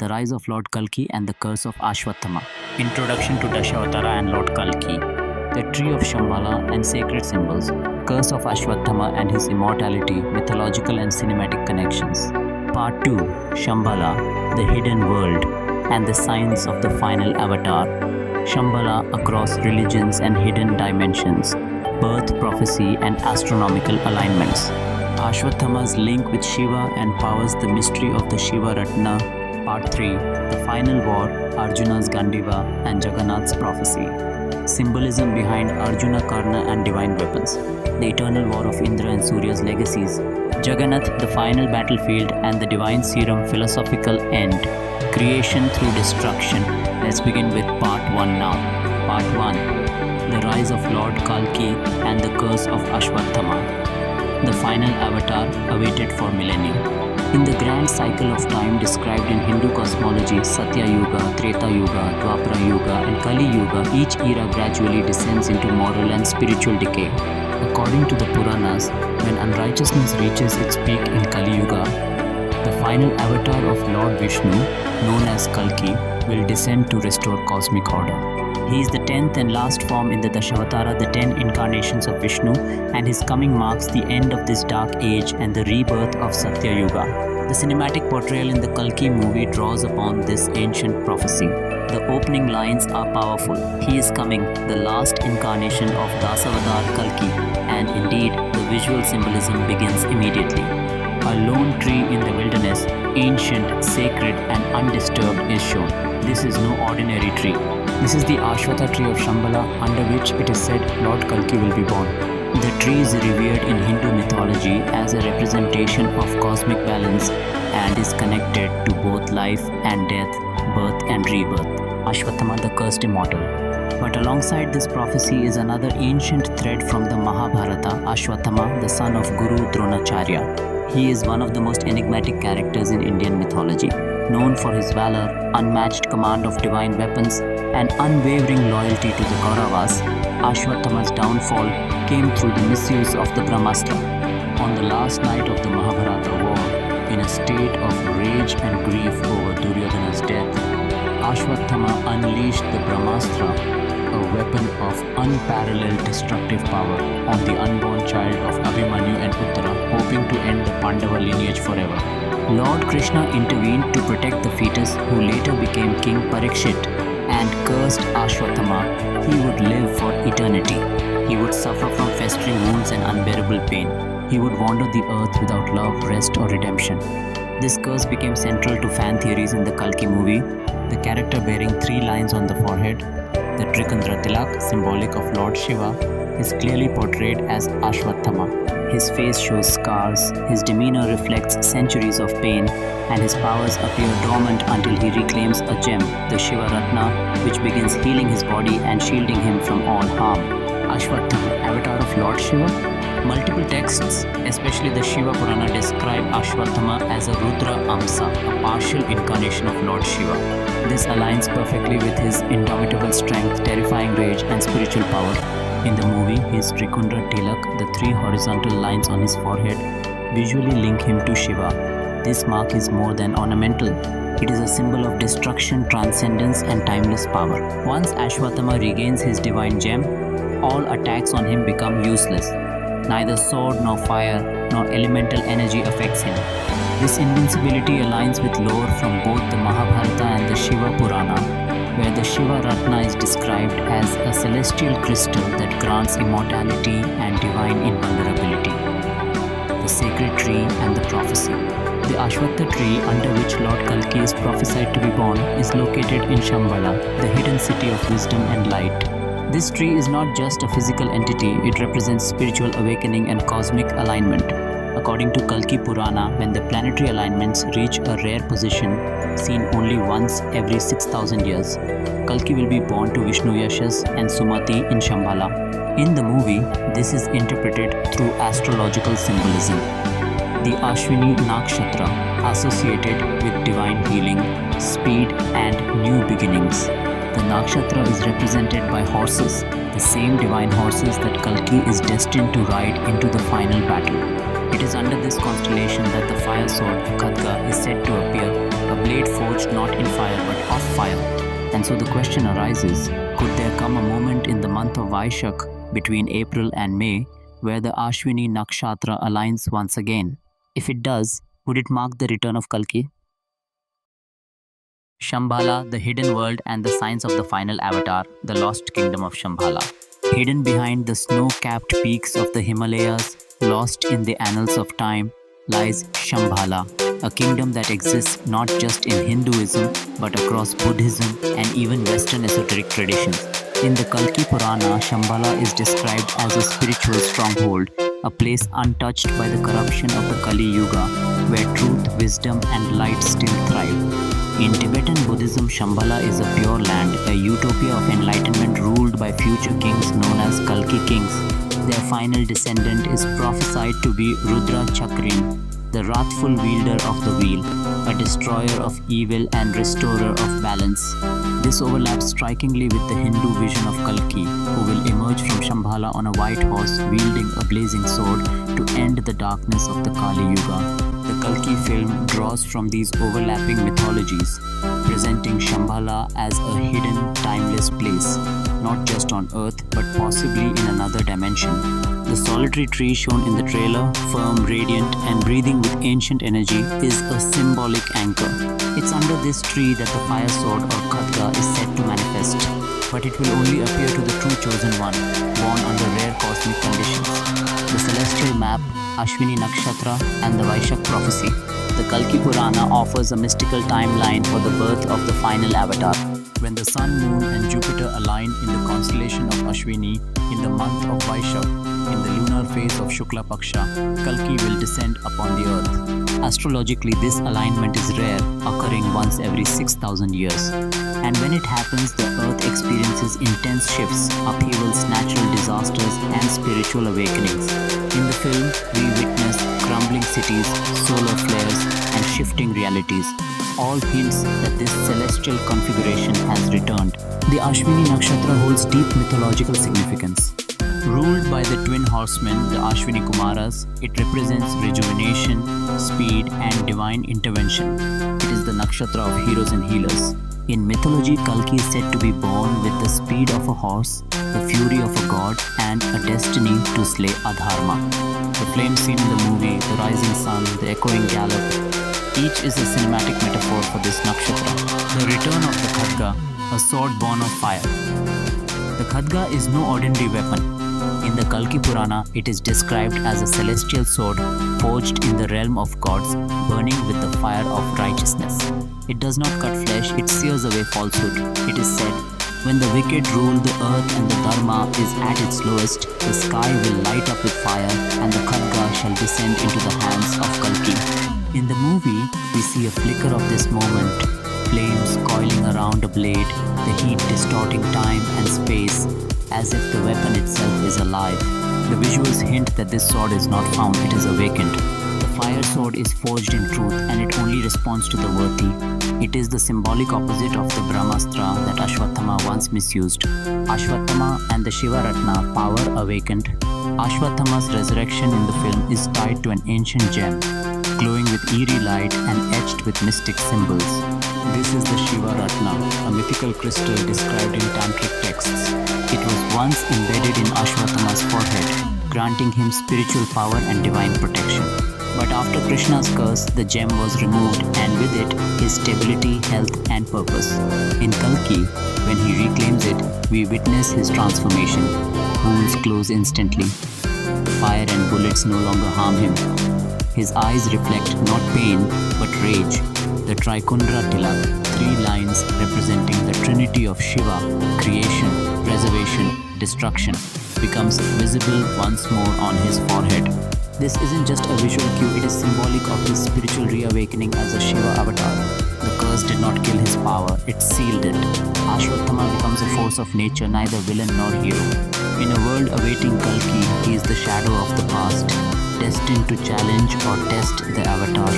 The Rise of Lord Kalki and the Curse of Ashwathama. Introduction to Ashwathama and Lord Kalki. The Tree of Shambhala and Sacred Symbols. Curse of Ashwathama and his immortality, mythological and cinematic connections. Part 2. Shambhala, the Hidden World, and the Signs of the Final Avatar. Shambhala across religions and hidden dimensions. Birth, prophecy, and astronomical alignments. Ashwathama's link with Shiva and powers the mystery of the Shiva Ratna. Part 3. The Final War, Arjuna's Gandiva, and Jagannath's Prophecy. Symbolism behind Arjuna, Karna, and divine weapons. The eternal war of Indra and Surya's legacies. Jagannath, the final battlefield, and the divine serum philosophical end. Creation through destruction. Let's begin with Part 1 now. Part 1. The Rise of Lord Kalki and the Curse of Ashwathama. The final avatar awaited for millennia. In the grand cycle of time described in Hindu cosmology, Satya Yuga, Treta Yuga, Dwapara Yuga, and Kali Yuga, each era gradually descends into moral and spiritual decay. According to the Puranas, when unrighteousness reaches its peak in Kali Yuga, the final avatar of Lord Vishnu, known as Kalki, will descend to restore cosmic order. He is the 10th and last form in the Dashavatara, the 10 incarnations of Vishnu, and his coming marks the end of this dark age and the rebirth of Satya Yuga. The cinematic portrayal in the Kalki movie draws upon this ancient prophecy. The opening lines are powerful. He is coming, the last incarnation of Dasavatar Kalki, and indeed, the visual symbolism begins immediately. A lone tree in the wilderness, ancient, sacred, and undisturbed, is shown. This is no ordinary tree. This is the Ashwatha tree of Shambhala, under which it is said Lord Kalki will be born. The tree is revered in Hindu mythology as a representation of cosmic balance and is connected to both life and death, birth and rebirth. Ashwathama, the cursed immortal. But alongside this prophecy is another ancient thread from the Mahabharata, Ashwathama, the son of Guru Dronacharya. He is one of the most enigmatic characters in Indian mythology. Known for his valor, unmatched command of divine weapons, and unwavering loyalty to the Kauravas, Ashwathama's downfall came through the misuse of the Brahmastra. On the last night of the Mahabharata war, in a state of rage and grief over Duryodhana's death, Ashwathama unleashed the Brahmastra, a weapon of unparalleled destructive power, on the unborn child of Abhimanyu and Uttara, hoping to end the Pandava lineage forever. Lord Krishna intervened to protect the fetus, who later became King Parikshit, and cursed Ashwathama. He would live for eternity. He would suffer from festering wounds and unbearable pain. He would wander the earth without love, rest, or redemption. This curse became central to fan theories in the Kalki movie. The character bearing 3 lines on the forehead, the bikundra tilak, symbolic of Lord Shiva, is clearly portrayed as Ashwathama. His face shows scars, his demeanor reflects centuries of pain, and his powers appear dormant until he reclaims a gem, the Shiva Ratna, which begins healing his body and shielding him from all harm. Ashwathama, avatar of Lord Shiva. Multiple texts, especially the Shiva Purana, describe Ashwathama as a Rudra Amsa, a partial incarnation of Lord Shiva. This aligns perfectly with his indomitable strength, terrifying rage, and spiritual power. In the movie, his Trikundra Tilak, the 3 horizontal lines on his forehead, visually link him to Shiva. This mark is more than ornamental. It is a symbol of destruction, transcendence, and timeless power. Once Ashwathama regains his divine gem, all attacks on him become useless. Neither sword nor fire nor elemental energy affects him. This invincibility aligns with lore from both the Mahabharata and the Shiva Purana, where the Shiva Ratna is described as a celestial crystal that grants immortality and divine invulnerability. The sacred tree and the prophecy. The Ashwatha tree, under which Lord Kalki is prophesied to be born, is located in Shambhala, the hidden city of wisdom and light. This tree is not just a physical entity, it represents spiritual awakening and cosmic alignment. According to Kalki Purana, when the planetary alignments reach a rare position, seen only once every 6,000 years, Kalki will be born to Vishnu Yashas and Sumati in Shambhala. In the movie, this is interpreted through astrological symbolism. The Ashwini Nakshatra, associated with divine healing, speed, and new beginnings. The nakshatra is represented by horses, the same divine horses that Kalki is destined to ride into the final battle. It is under this constellation that the fire sword, Khadga, is said to appear, a a blade forged not in fire but of fire. And so the question arises, could there come a moment in the month of Vaishak between April and May where the Ashwini Nakshatra aligns once again? If it does, would it mark the return of Kalki? Shambhala, the hidden world and the signs of the final avatar, the lost kingdom of Shambhala. Hidden behind the snow-capped peaks of the Himalayas, lost in the annals of time, lies Shambhala, a kingdom that exists not just in Hinduism but across Buddhism and even Western esoteric traditions. In the Kalki Purana, Shambhala is described as a spiritual stronghold, a place untouched by the corruption of the Kali Yuga, where truth, wisdom and light still thrive. In Tibetan Buddhism, Shambhala is a pure land, a utopia of enlightenment ruled by future kings known as Kalki kings. Their final descendant is prophesied to be Rudra Chakrin, the wrathful wielder of the wheel, a destroyer of evil and restorer of balance. This overlaps strikingly with the Hindu vision of Kalki, who will emerge from Shambhala on a white horse wielding a blazing sword to end the darkness of the Kali Yuga. The Kalki film draws from these overlapping mythologies, presenting Shambhala as a hidden, timeless place, not just on Earth but possibly in another dimension. The solitary tree shown in the trailer, firm, radiant, and breathing with ancient energy, is a symbolic anchor. It's under this tree that the fire sword or khadga is said to manifest, but it will only appear to the true chosen one, born under rare cosmic conditions. The celestial map, Ashwini Nakshatra, and the Vaishak prophecy. The Kalki Purana offers a mystical timeline for the birth of the final avatar. When the sun, moon, and Jupiter align in the constellation of Ashwini in the month of Vaishak, in the lunar phase of Shukla Paksha, Kalki will descend upon the earth. Astrologically, this alignment is rare, occurring once every 6,000 years. And when it happens, the earth experiences intense shifts, upheavals, natural disasters, and spiritual awakenings. In the film, we witness crumbling cities, solar flares, and shifting realities. All hints that this celestial configuration has returned. The Ashwini Nakshatra holds deep mythological significance. Ruled by the twin horsemen, the Ashwini Kumaras, it represents rejuvenation, speed, and divine intervention. It is the nakshatra of heroes and healers. In mythology, Kalki is said to be born with the speed of a horse, the fury of a god, and a destiny to slay Adharma. The flames seen in the movie, the rising sun, the echoing gallop, each is a cinematic metaphor for this nakshatra. The return of the khadga, a sword born of fire. The khadga is no ordinary weapon. In the Kalki Purana, it is described as a celestial sword forged in the realm of gods, burning with the fire of righteousness. It does not cut flesh, it sears away falsehood. It is said, when the wicked rule the earth and the dharma is at its lowest, the sky will light up with fire and the khadga shall descend into the hands of Kalki. In the movie, we see a flicker of this moment, flames coiling around a blade, the heat distorting time and space, as if the weapon itself is alive. The visuals hint that this sword is not found, it is awakened. The fire sword is forged in truth and it only responds to the worthy. It is the symbolic opposite of the Brahmastra that Ashwathama once misused. Ashwathama and the Shiva Ratna, power awakened. Ashwathama's resurrection in the film is tied to an ancient gem, glowing with eerie light and etched with mystic symbols. This is the Shiva Ratna, a mythical crystal described in tantric texts. It was once embedded in Ashwathama's forehead, granting him spiritual power and divine protection. But after Krishna's curse, the gem was removed and with it, his stability, health and purpose. In Kalki, when he reclaims it, we witness his transformation. Wounds close instantly. Fire and bullets no longer harm him. His eyes reflect not pain, but rage. The Trikundra tilak, 3 lines representing the trinity of Shiva, creation, preservation, destruction, becomes visible once more on his forehead. This isn't just a visual cue, it is symbolic of his spiritual reawakening as a Shiva avatar. The curse did not kill his power, it sealed it. Ashwathama becomes a force of nature, neither villain nor hero. In a world awaiting Kalki, he is the shadow of the past, destined to challenge or test the avatar.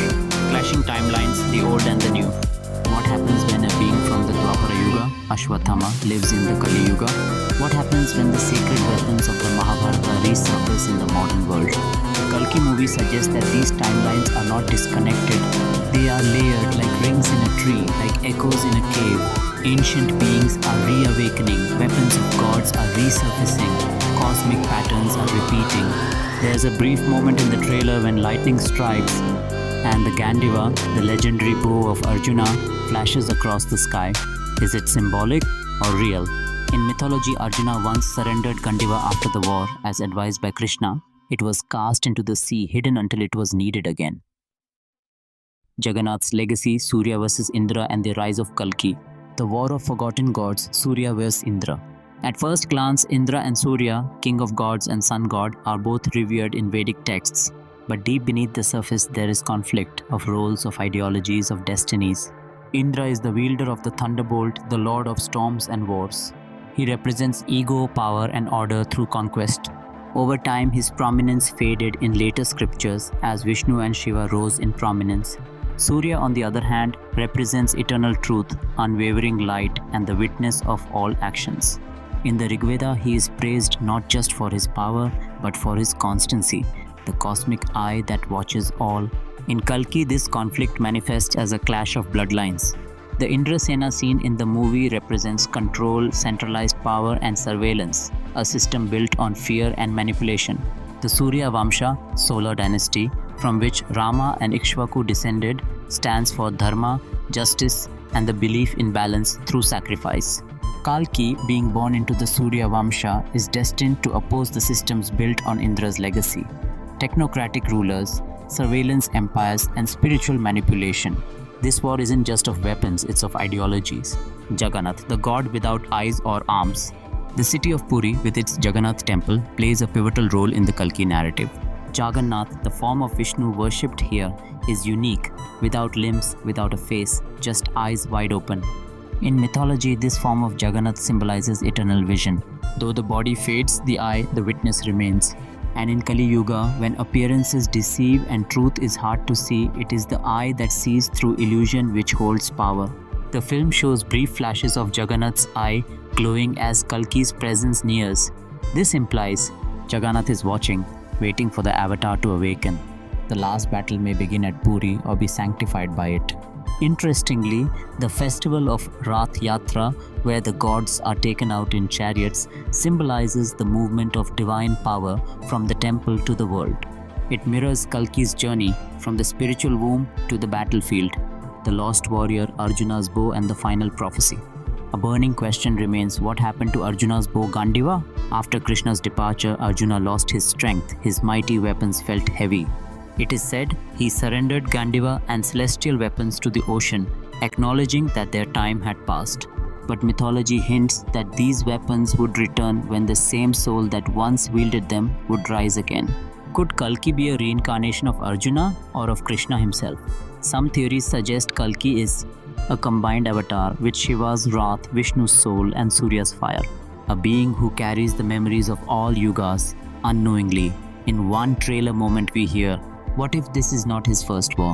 Clashing timelines, the old and the new. What happens when a being from the Dwapara Yuga, Ashwathama, lives in the Kali Yuga? What happens when the sacred weapons of the Mahabharata resurface in the modern world? The Kalki movie suggests that these timelines are not disconnected, They are layered like rings in a tree, like echoes in a cave. Ancient beings are reawakening, weapons of gods are resurfacing, cosmic patterns are repeating. There's a brief moment in the trailer when lightning strikes and the Gandiva, the legendary bow of Arjuna, flashes across the sky. Is it symbolic or real? In mythology, Arjuna once surrendered Gandiva after the war, as advised by Krishna. It was cast into the sea, hidden until it was needed again. Jagannath's legacy, Surya versus Indra and the rise of Kalki. The war of forgotten gods, Surya versus Indra. At first glance, Indra and Surya, king of gods and sun god, are both revered in Vedic texts. But deep beneath the surface, there is conflict of roles, of ideologies, of destinies. Indra is the wielder of the thunderbolt, the lord of storms and wars. He represents ego, power, and order through conquest. Over time, his prominence faded in later scriptures as Vishnu and Shiva rose in prominence. Surya, on the other hand, represents eternal truth, unwavering light, and the witness of all actions. In the Rigveda, he is praised not just for his power, but for his constancy, the cosmic eye that watches all. In Kalki, this conflict manifests as a clash of bloodlines. The Indrasena scene in the movie represents control, centralized power, and surveillance, a system built on fear and manipulation. The Surya Vamsha, solar dynasty, from which Rama and Ikshvaku descended, stands for dharma, justice, and the belief in balance through sacrifice. Kalki, being born into the Surya Vamsha, is destined to oppose the systems built on Indra's legacy. Technocratic rulers, surveillance empires, and spiritual manipulation. This war isn't just of weapons, it's of ideologies. Jagannath, the god without eyes or arms. The city of Puri, with its Jagannath temple, plays a pivotal role in the Kalki narrative. Jagannath, the form of Vishnu worshipped here, is unique, without limbs, without a face, just eyes wide open. In mythology, this form of Jagannath symbolizes eternal vision. Though the body fades, the eye, the witness remains. And in Kali Yuga, when appearances deceive and truth is hard to see, it is the eye that sees through illusion which holds power. The film shows brief flashes of Jagannath's eye glowing as Kalki's presence nears. This implies Jagannath is watching, waiting for the avatar to awaken. The last battle may begin at Puri or be sanctified by it. Interestingly, the festival of Rath Yatra, where the gods are taken out in chariots, symbolizes the movement of divine power from the temple to the world. It mirrors Kalki's journey from the spiritual womb to the battlefield, the lost warrior Arjuna's bow, and the final prophecy. A burning question remains: what happened to Arjuna's bow Gandiva? After Krishna's departure, Arjuna lost his strength, his mighty weapons felt heavy. It is said he surrendered Gandiva and celestial weapons to the ocean, acknowledging that their time had passed. But mythology hints that these weapons would return when the same soul that once wielded them would rise again. Could Kalki be a reincarnation of Arjuna or of Krishna himself? Some theories suggest Kalki is a combined avatar with Shiva's wrath, Vishnu's soul, and Surya's fire. A being who carries the memories of all yugas unknowingly. In one trailer moment we hear, "What if this is not his first war?"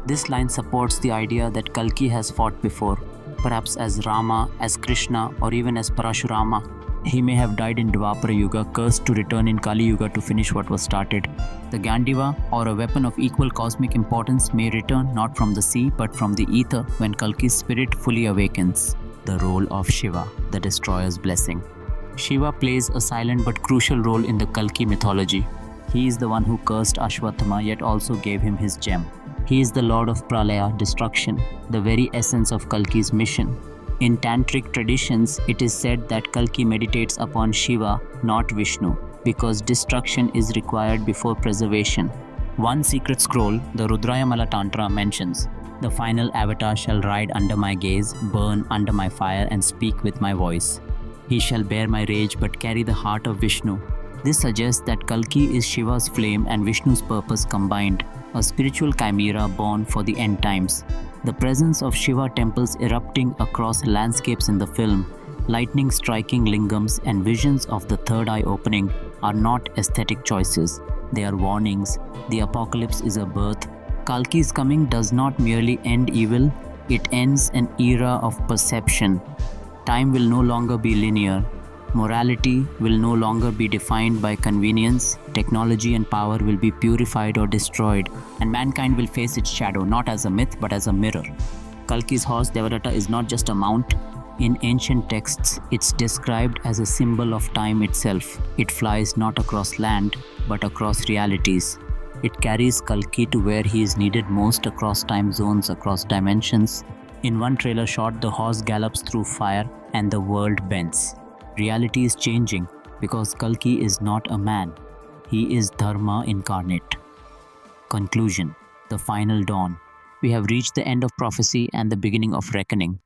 This line supports the idea that Kalki has fought before, perhaps as Rama, as Krishna, or even as Parashurama. He may have died in Dvapara Yuga, cursed to return in Kali Yuga to finish what was started. The Gandiva, or a weapon of equal cosmic importance, may return not from the sea but from the ether when Kalki's spirit fully awakens. The role of Shiva, the destroyer's blessing. Shiva plays a silent but crucial role in the Kalki mythology. He is the one who cursed Ashwathama yet also gave him his gem. He is the lord of Pralaya, destruction, the very essence of Kalki's mission. In tantric traditions, it is said that Kalki meditates upon Shiva, not Vishnu, because destruction is required before preservation. One secret scroll, the Rudrayamala Tantra, mentions, "The final avatar shall ride under my gaze, burn under my fire, and speak with my voice. He shall bear my rage but carry the heart of Vishnu." This suggests that Kalki is Shiva's flame and Vishnu's purpose combined, a spiritual chimera born for the end times. The presence of Shiva temples erupting across landscapes in the film, lightning striking lingams, and visions of the third eye opening are not aesthetic choices. They are warnings. The apocalypse is a birth. Kalki's coming does not merely end evil, it ends an era of perception. Time will no longer be linear. Morality will no longer be defined by convenience, technology and power will be purified or destroyed, and mankind will face its shadow not as a myth but as a mirror. Kalki's horse Devadatta is not just a mount. In ancient texts, it's described as a symbol of time itself. It flies not across land, but across realities. It carries Kalki to where he is needed most, across time zones, across dimensions. In one trailer shot, the horse gallops through fire and the world bends. Reality is changing because Kalki is not a man. He is Dharma incarnate. Conclusion: the final dawn. We have reached the end of prophecy and the beginning of reckoning.